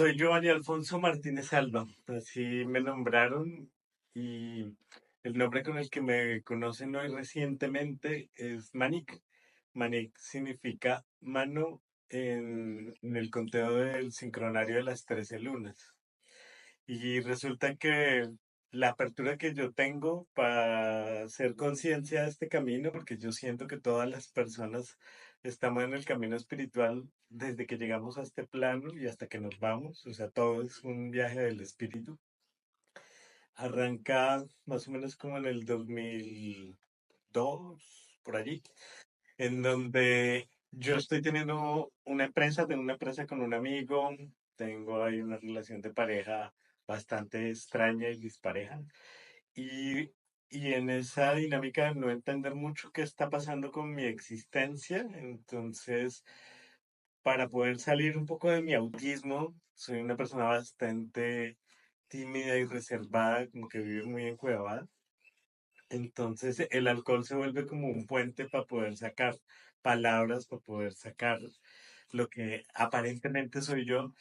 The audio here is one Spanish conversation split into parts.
Soy Giovanni Alfonso Martínez Alba, así me nombraron y el nombre con el que me conocen hoy recientemente es Manik. Manik significa mano en el conteo del sincronario de las 13 lunas. Y resulta que la apertura que yo tengo para hacer conciencia de este camino, porque yo siento que todas las personas estamos en el camino espiritual desde que llegamos a este plano y hasta que nos vamos, o sea, todo es un viaje del espíritu. Arranca más o menos como en el 2002, por allí, en donde yo estoy teniendo una empresa, tengo una empresa con un amigo, tengo ahí una relación de pareja bastante extraña y dispareja. Y, y en esa dinámica de no entender mucho qué está pasando con mi existencia, entonces, para poder salir un poco de mi autismo, soy una persona bastante tímida y reservada, como que vive muy encuevada. Entonces el alcohol se vuelve como un puente para poder sacar palabras, para poder sacar lo que aparentemente soy yo.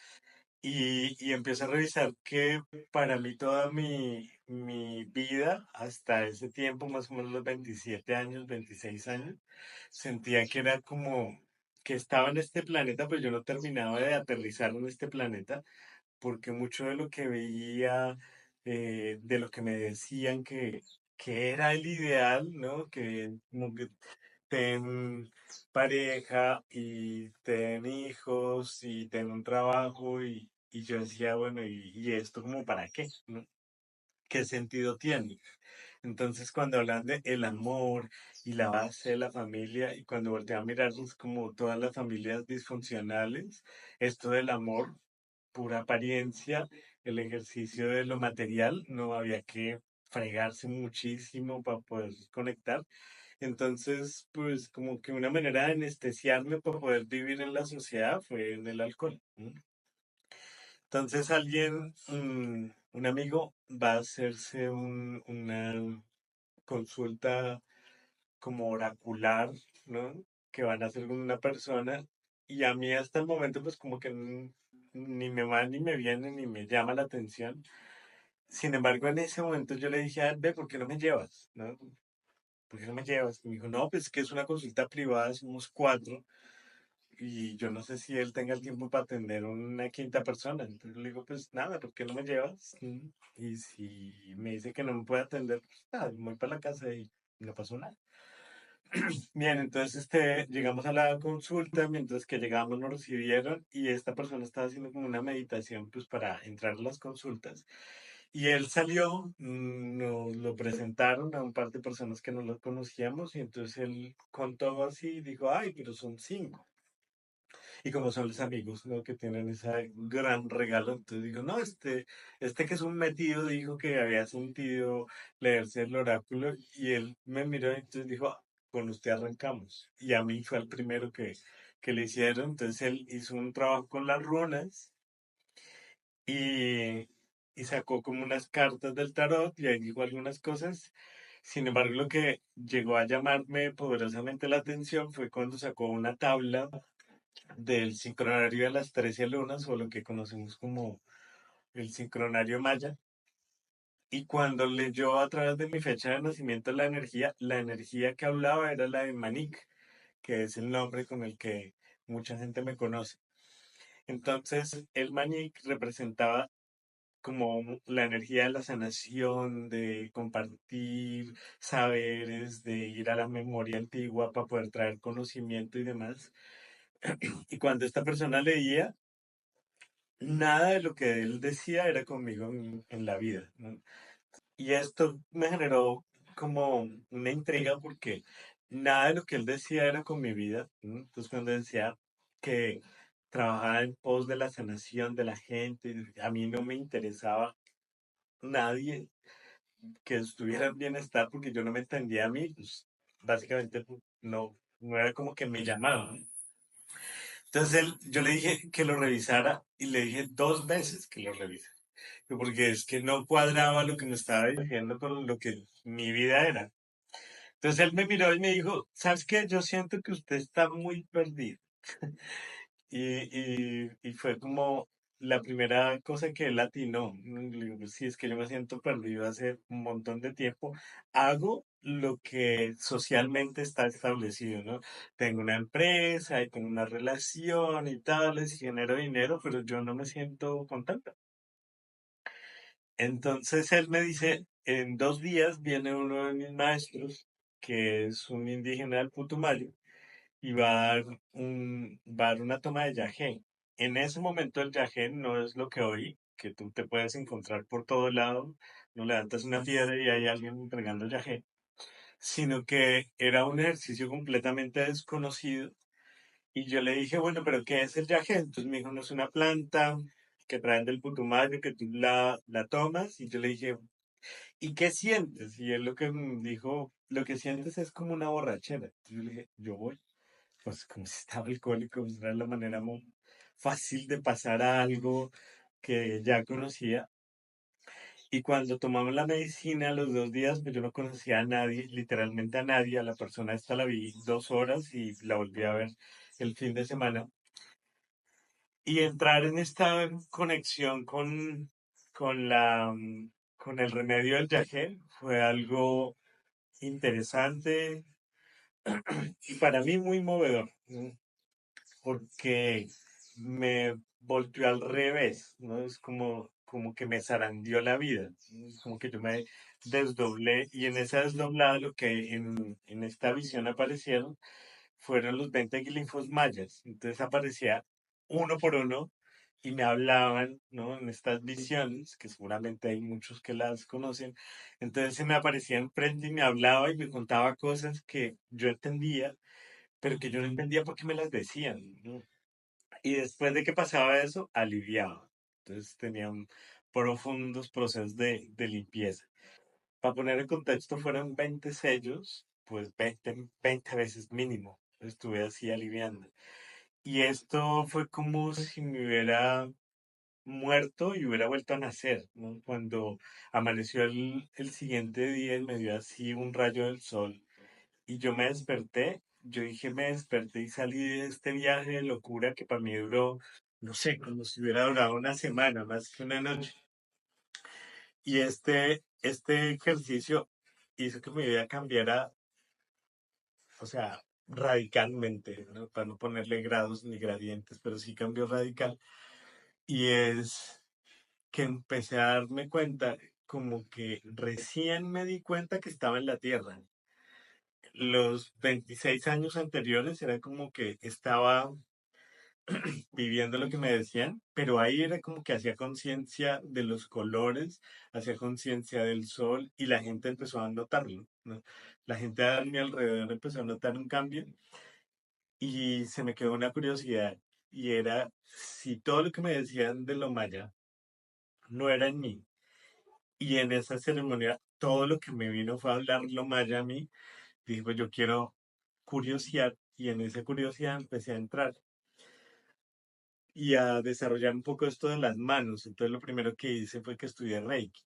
Y empiezo a revisar que para mí toda mi vida, hasta ese tiempo, más o menos los 27 años, 26 años, sentía que era como que estaba en este planeta, pero yo no terminaba de aterrizar en este planeta, porque mucho de lo que veía, de lo que me decían que era el ideal, ¿no? Que como que ten pareja y ten hijos y ten un trabajo y yo decía, bueno, ¿y esto como para qué? ¿No? ¿Qué sentido tiene? Entonces cuando hablan de el amor y la base de la familia y cuando volteé a mirarlos como todas las familias disfuncionales, esto del amor, pura apariencia, el ejercicio de lo material, no había que fregarse muchísimo para poder conectar. Entonces, pues como que una manera de anestesiarme para poder vivir en la sociedad fue en el alcohol. ¿No? Entonces alguien, un amigo, va a hacerse una consulta como oracular, ¿no? Que van a hacer con una persona y a mí hasta el momento pues como que ni me va ni me viene ni me llama la atención. Sin embargo, en ese momento yo le dije, a él, ve, ¿por qué no me llevas? ¿No? ¿Por qué no me llevas? Y me dijo, no, pues que es una consulta privada, somos cuatro y yo no sé si él tenga el tiempo para atender una quinta persona. Entonces le digo, pues nada, ¿por qué no me llevas? Y si me dice que no me puede atender, pues nada, me voy para la casa y no pasó nada. Bien, entonces llegamos a la consulta, mientras que llegamos nos recibieron y esta persona estaba haciendo como una meditación pues para entrar a las consultas. Y él salió, nos lo presentaron a un par de personas que no lo conocíamos y entonces él contó así, dijo, ay, pero son cinco. Y como son los amigos, ¿no? Que tienen ese gran regalo, entonces digo, no, este que es un metido dijo que había sentido leerse el oráculo y él me miró y entonces dijo, "Ah, con usted arrancamos. Y a mí fue el primero que le hicieron, entonces él hizo un trabajo con las runas y, y sacó como unas cartas del tarot y ahí dijo algunas cosas. Sin embargo, lo que llegó a llamarme poderosamente la atención fue cuando sacó una tabla del sincronario de las 13 lunas, o lo que conocemos como el sincronario maya. Y cuando leyó a través de mi fecha de nacimiento la energía que hablaba era la de Manik, que es el nombre con el que mucha gente me conoce. Entonces, el Manik representaba como la energía de la sanación, de compartir saberes, de ir a la memoria antigua para poder traer conocimiento y demás. Y cuando esta persona leía, nada de lo que él decía era conmigo en la vida, ¿no? Y esto me generó como una intriga porque nada de lo que él decía era con mi vida, ¿no? Entonces cuando decía que trabajaba en pos de la sanación de la gente, a mí no me interesaba nadie que estuviera en bienestar porque yo no me entendía a mí, pues básicamente pues, no era como que me llamaba. ¿No? Entonces yo le dije que lo revisara y le dije dos veces que lo revise. Porque es que no cuadraba lo que me estaba diciendo con lo que mi vida era. Entonces él me miró y me dijo, ¿sabes qué? Yo siento que usted está muy perdido. Y fue como, la primera cosa que él atinó, ¿no? Le digo, "Pues sí, es que yo me siento perdido hace un montón de tiempo. Hago lo que socialmente está establecido, ¿no? Tengo una empresa y tengo una relación y tal, y genero dinero, pero yo no me siento contento". Entonces él me dice, en 2 días viene uno de mis maestros, que es un indígena del Putumayo, y va a dar una toma de yagé. En ese momento el yagé no es lo que hoy, que tú te puedes encontrar por todo lado, no levantas una piedra y hay alguien entregando yagé, sino que era un ejercicio completamente desconocido. Y yo le dije, bueno, pero ¿qué es el yagé? Entonces me dijo, no es una planta que traen del Putumayo, que tú la tomas. Y yo le dije, ¿y qué sientes? Y él lo que me dijo, lo que sientes es como una borrachera. Entonces yo le dije, yo voy. Pues como si estaba alcohólico, pues era la manera muy fácil de pasar a algo que ya conocía. Y cuando tomamos la medicina, a los 2 días, pues yo no conocía a nadie, literalmente a nadie. A la persona esta la vi 2 horas y la volví a ver el fin de semana. Y entrar en esta conexión con con el remedio del yagé fue algo interesante y para mí muy movedor, ¿no? Porque me volteó al revés, ¿no? Es como que me zarandeó la vida, ¿no? Es como que yo me desdoblé y en esa desdoblada lo que en esta visión aparecieron fueron los 20 glifos mayas. Entonces aparecía uno por uno y me hablaban, ¿no? En estas visiones, que seguramente hay muchos que las conocen. Entonces se me aparecía enfrente y me hablaba y me contaba cosas que yo entendía, pero que yo no entendía por qué me las decían, ¿no? Y después de que pasaba eso, aliviaba. Entonces tenían profundos procesos de limpieza. Para poner en contexto, fueron 20 sellos, pues 20 veces mínimo. Estuve así aliviando. Y esto fue como si me hubiera muerto y hubiera vuelto a nacer, ¿no? Cuando amaneció el siguiente día y me dio así un rayo del sol y yo me desperté, yo dije, me desperté y salí de este viaje de locura que para mí duró, no sé, como si hubiera durado una semana, más que una noche. Y este ejercicio hizo que mi vida cambiara, o sea, radicalmente, ¿no? Para no ponerle grados ni gradientes, pero sí cambió radical. Y es que empecé a darme cuenta, como que recién me di cuenta que estaba en la Tierra. Los 26 años anteriores era como que estaba viviendo lo que me decían, pero ahí era como que hacía conciencia de los colores, hacía conciencia del sol y la gente empezó a notarlo, ¿no? La gente a mi alrededor empezó a notar un cambio y se me quedó una curiosidad y era si todo lo que me decían de lo maya no era en mí y en esa ceremonia todo lo que me vino fue a hablar lo maya a mí, dije pues yo quiero curiosidad y en esa curiosidad empecé a entrar y a desarrollar un poco esto de las manos. Entonces lo primero que hice fue que estudié Reiki.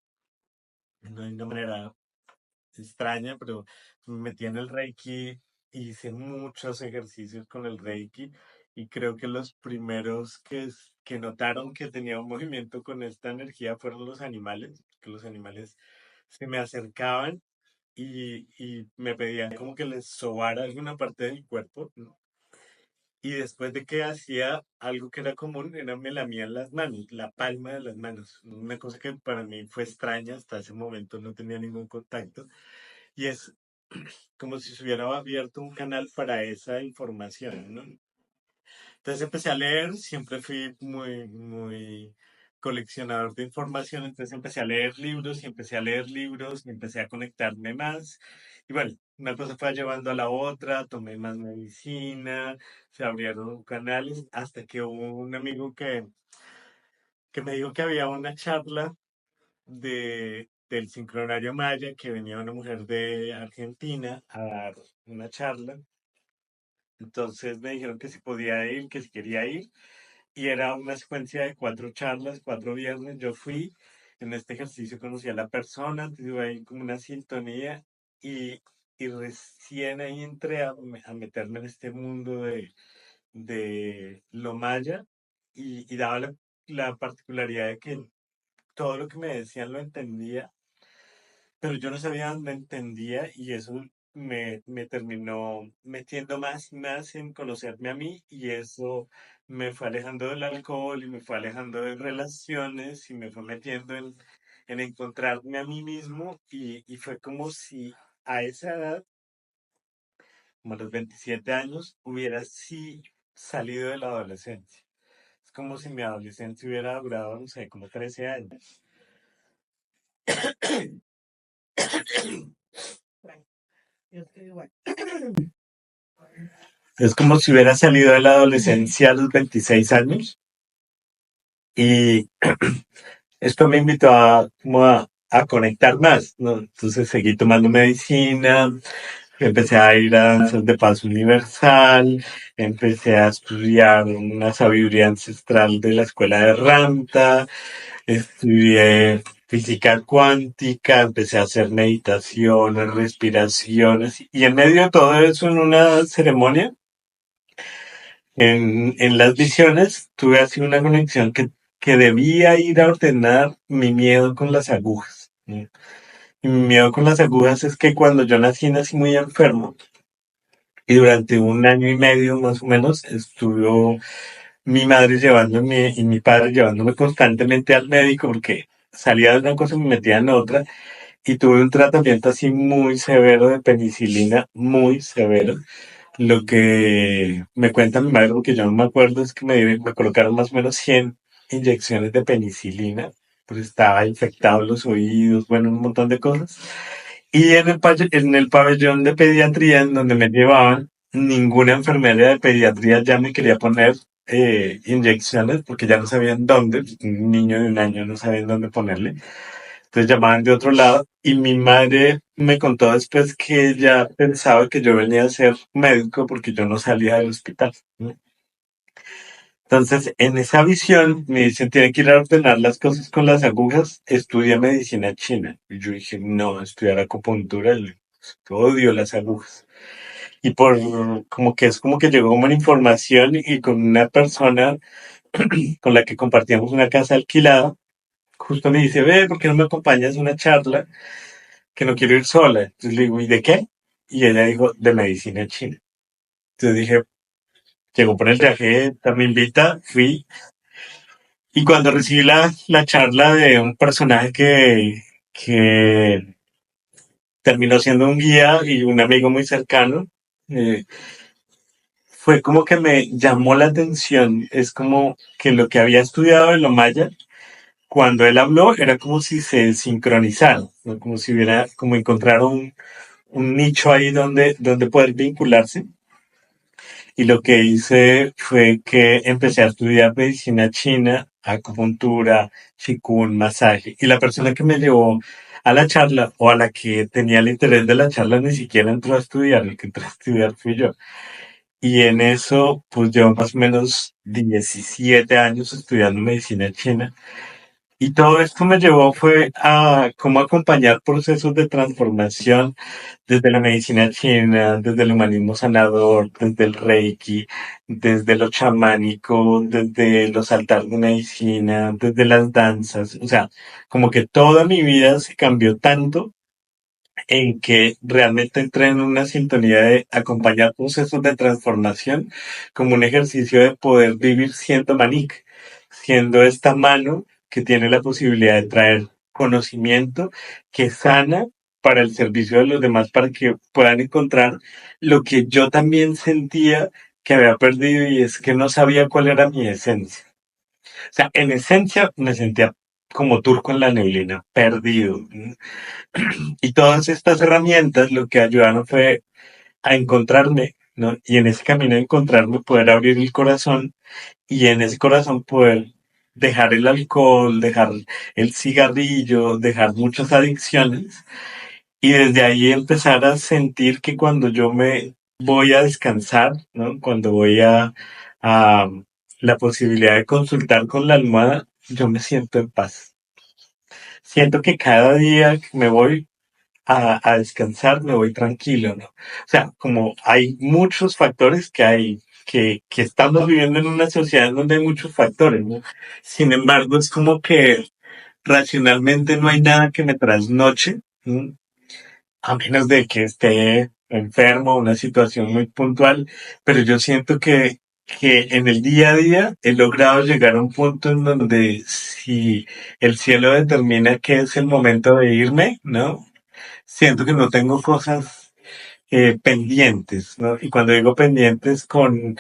No de una manera extraña, pero me metí en el Reiki, hice muchos ejercicios con el Reiki y creo que los primeros que notaron que tenía un movimiento con esta energía fueron los animales, que los animales se me acercaban y me pedían como que les sobara alguna parte del cuerpo, ¿no? Y después de que hacía algo que era común, era me lamían las manos, la palma de las manos. Una cosa que para mí fue extraña, hasta ese momento no tenía ningún contacto. Y es como si se hubiera abierto un canal para esa información, ¿no? Entonces empecé a leer, siempre fui muy coleccionador de información, entonces empecé a leer libros y empecé a leer libros y empecé a conectarme más. Y bueno, una cosa fue llevando a la otra, tomé más medicina, se abrieron canales, hasta que hubo un amigo que me dijo que había una charla del sincronario Maya, que venía una mujer de Argentina a dar una charla. Entonces me dijeron que si podía ir, que si quería ir. Y era una secuencia de 4 charlas, 4 viernes. Yo fui, en este ejercicio conocí a la persona, tuve ahí como una sintonía y, y recién ahí entré a meterme en este mundo de lo maya y daba la particularidad de que todo lo que me decían lo entendía, pero yo no sabía dónde entendía y eso me terminó metiendo más y más en conocerme a mí y eso me fue alejando del alcohol y me fue alejando de relaciones y me fue metiendo en encontrarme a mí mismo y fue como si a esa edad, como a los 27 años, hubiera sí salido de la adolescencia. Es como si mi adolescencia hubiera durado, no sé, como 13 años. Yo estoy igual. Es como si hubiera salido de la adolescencia a los 26 años y esto me invitó a conectar más, ¿no? Entonces seguí tomando medicina, empecé a ir a danzas de paz universal, empecé a estudiar una sabiduría ancestral de la escuela de Ramta, estudié física cuántica, empecé a hacer meditaciones, respiraciones y en medio de todo eso en una ceremonia en las visiones tuve así una conexión que debía ir a ordenar mi miedo con las agujas. ¿No? Y mi miedo con las agujas es que cuando yo nací muy enfermo y durante un año y medio más o menos estuvo mi madre llevándome y mi padre llevándome constantemente al médico porque salía de una cosa y me metía en otra y tuve un tratamiento así muy severo de penicilina, muy severo. Lo que me cuenta mi madre, porque yo no me acuerdo, es que me colocaron más o menos 100 inyecciones de penicilina, pues estaba infectado los oídos, bueno, un montón de cosas. Y en el pabellón de pediatría en donde me llevaban, ninguna enfermera de pediatría ya me quería poner inyecciones porque ya no sabían dónde, pues, un niño de un año no sabían dónde ponerle. Entonces llamaban de otro lado y mi madre me contó después que ella pensaba que yo venía a ser médico porque yo no salía del hospital, ¿no? Entonces, en esa visión me dicen, tiene que ir a ordenar las cosas con las agujas, estudia medicina china. Y yo dije, no, estudiar acupuntura, odio las agujas. Y por, como que es como que llegó como una información y con una persona con la que compartíamos una casa alquilada, justo me dice, ve, ¿por qué no me acompañas a una charla? Que no quiero ir sola. Entonces le digo, ¿y de qué? Y ella dijo, de medicina china. Entonces dije, llegó por el viaje, me invita, fui. Y cuando recibí la charla de un personaje que terminó siendo un guía y un amigo muy cercano, eh, fue como que me llamó la atención. Es como que lo que había estudiado de lo maya, cuando él habló, era como si se sincronizara, ¿no? Como si hubiera, como encontrar un nicho ahí donde poder vincularse. Y lo que hice fue que empecé a estudiar medicina china, acupuntura, qigong, masaje. Y la persona que me llevó a la charla o a la que tenía el interés de la charla ni siquiera entró a estudiar, el que entró a estudiar fui yo. Y en eso, pues llevo más o menos 17 años estudiando medicina china y todo esto me llevó fue a cómo acompañar procesos de transformación desde la medicina china, desde el humanismo sanador, desde el reiki, desde lo chamánico, desde los altares de medicina, desde las danzas. O sea, como que toda mi vida se cambió tanto en que realmente entré en una sintonía de acompañar procesos de transformación como un ejercicio de poder vivir siendo Manik, siendo esta mano que tiene la posibilidad de traer conocimiento que sana para el servicio de los demás, para que puedan encontrar lo que yo también sentía que había perdido y es que no sabía cuál era mi esencia. O sea, en esencia me sentía como turco en la neblina, perdido. Y todas estas herramientas lo que ayudaron fue a encontrarme, ¿no? Y en ese camino de encontrarme poder abrir el corazón y en ese corazón poder dejar el alcohol, dejar el cigarrillo, dejar muchas adicciones y desde ahí empezar a sentir que cuando yo me voy a descansar, ¿no? Cuando voy a la posibilidad de consultar con la almohada, yo me siento en paz. Siento que cada día que me voy a descansar, me voy tranquilo, ¿no? O sea, como hay muchos factores que hay, que estamos viviendo en una sociedad donde hay muchos factores, ¿no? Sin embargo, es como que racionalmente no hay nada que me trasnoche, ¿no? A menos de que esté enfermo, una situación muy puntual, pero yo siento que en el día a día he logrado llegar a un punto en donde si el cielo determina que es el momento de irme, ¿no? Siento que no tengo cosas pendientes, ¿no? Y cuando digo pendientes con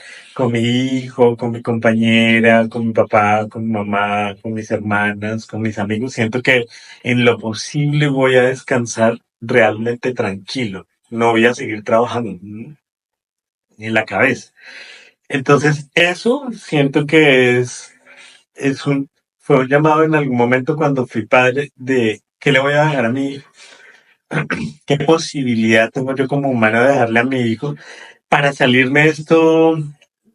mi hijo, con mi compañera, con mi papá, con mi mamá, con mis hermanas, con mis amigos, siento que en lo posible voy a descansar realmente tranquilo. No voy a seguir trabajando en la cabeza. Entonces, eso siento que es fue un llamado en algún momento cuando fui padre de qué le voy a dejar a mi hijo, qué posibilidad tengo yo como humano de dejarle a mi hijo para salirme de esto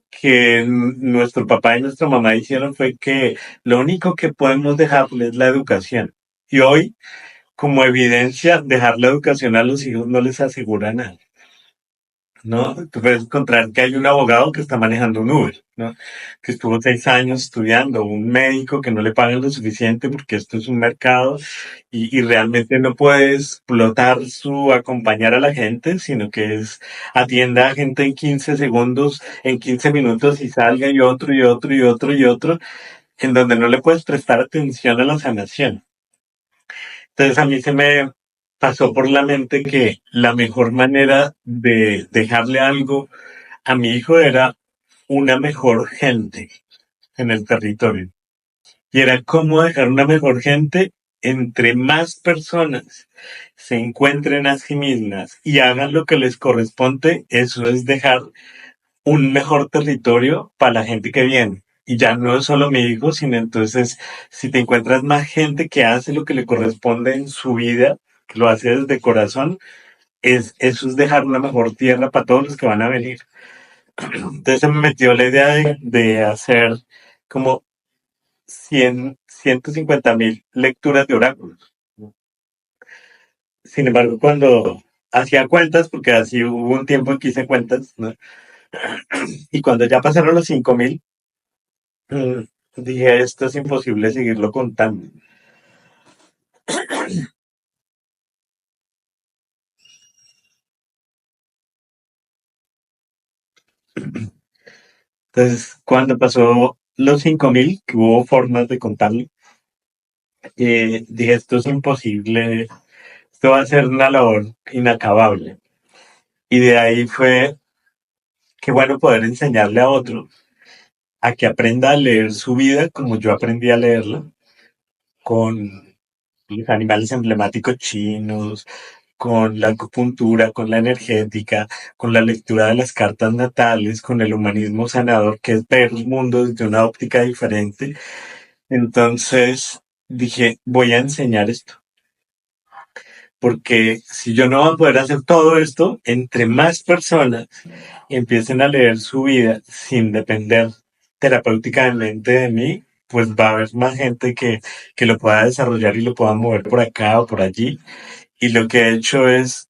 que nuestro papá y nuestra mamá hicieron fue que lo único que podemos dejarle es la educación. Y hoy, como evidencia, dejar la educación a los hijos no les asegura nada. ¿No? Tú puedes encontrar que hay un abogado que está manejando un Uber, ¿no? Que estuvo 6 años estudiando, un médico que no le pagan lo suficiente porque esto es un mercado y realmente no puede explotar su acompañar a la gente, sino que es atienda a gente en 15 segundos, en 15 minutos y salga y otro y otro y otro y otro, en donde no le puedes prestar atención a la sanación. Entonces a mí se me pasó por la mente que la mejor manera de dejarle algo a mi hijo era una mejor gente en el territorio. Y era cómo dejar una mejor gente entre más personas se encuentren a sí mismas y hagan lo que les corresponde, eso es dejar un mejor territorio para la gente que viene. Y ya no es solo mi hijo, sino entonces si te encuentras más gente que hace lo que le corresponde en su vida, que lo hace desde corazón, eso es dejar una mejor tierra para todos los que van a venir. Entonces se me metió la idea de hacer como 150.000 lecturas de oráculos. Sin embargo, cuando hacía cuentas, porque así hubo un tiempo en que hice cuentas, ¿no? Y cuando ya pasaron los 5.000, dije, esto es imposible seguirlo contando. Entonces, cuando pasó los 5.000, que hubo formas de contarlo, dije, esto es imposible, esto va a ser una labor inacabable. Y de ahí fue que bueno poder enseñarle a otro a que aprenda a leer su vida como yo aprendí a leerla, con los animales emblemáticos chinos, con la acupuntura, con la energética, con la lectura de las cartas natales, con el humanismo sanador, que es ver el mundo desde una óptica diferente. Entonces dije, voy a enseñar esto, porque si yo no voy a poder hacer todo esto, entre más personas empiecen a leer su vida sin depender terapéuticamente de mí, pues va a haber más gente que lo pueda desarrollar y lo pueda mover por acá o por allí. Y lo que he hecho es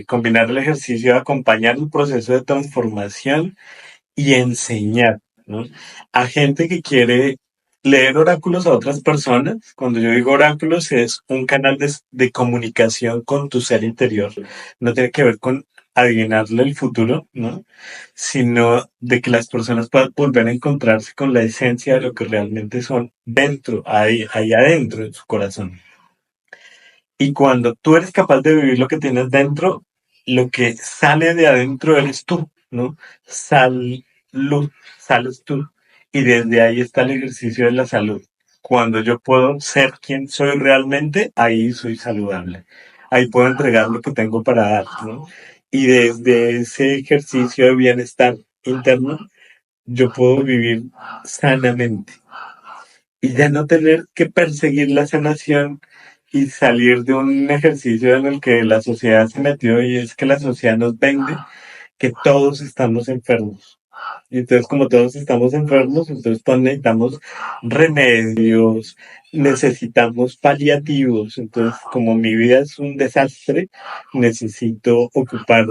combinar el ejercicio de acompañar el proceso de transformación y enseñar, ¿no? A gente que quiere leer oráculos a otras personas. Cuando yo digo oráculos es un canal de comunicación con tu ser interior. No tiene que ver con adivinarle el futuro, ¿no? Sino de que las personas puedan volver a encontrarse con la esencia de lo que realmente son dentro, ahí adentro de su corazón. Y cuando tú eres capaz de vivir lo que tienes dentro, lo que sale de adentro eres tú, ¿no? Salud, sales tú. Y desde ahí está el ejercicio de la salud. Cuando yo puedo ser quien soy realmente, ahí soy saludable. Ahí puedo entregar lo que tengo para dar, ¿no? Y desde ese ejercicio de bienestar interno, yo puedo vivir sanamente y ya no tener que perseguir la sanación y salir de un ejercicio en el que la sociedad se metió y es que la sociedad nos vende que todos estamos enfermos. Y entonces como todos estamos enfermos, entonces todos necesitamos remedios, necesitamos paliativos. Entonces como mi vida es un desastre, necesito ocupar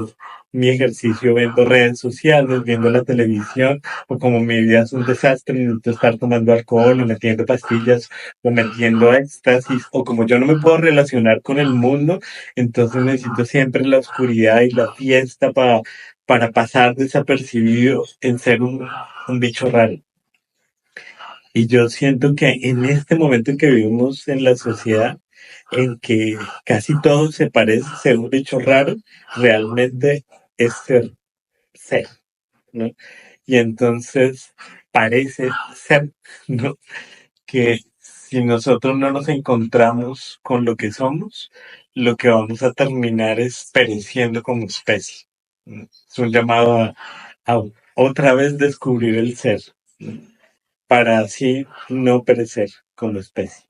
mi ejercicio viendo redes sociales, viendo la televisión, o como mi vida es un desastre, necesito estar tomando alcohol o metiendo pastillas o metiendo éxtasis, o como yo no me puedo relacionar con el mundo, entonces necesito siempre la oscuridad y la fiesta para pasar desapercibido en ser un bicho raro. Y yo siento que en este momento en que vivimos en la sociedad, en que casi todo se parece ser un bicho raro, realmente es ser, ¿no? Y entonces parece ser, ¿no? Que si nosotros no nos encontramos con lo que somos, lo que vamos a terminar es pereciendo como especie, ¿no? Es un llamado a otra vez descubrir el ser, ¿no? Para así no perecer como especie.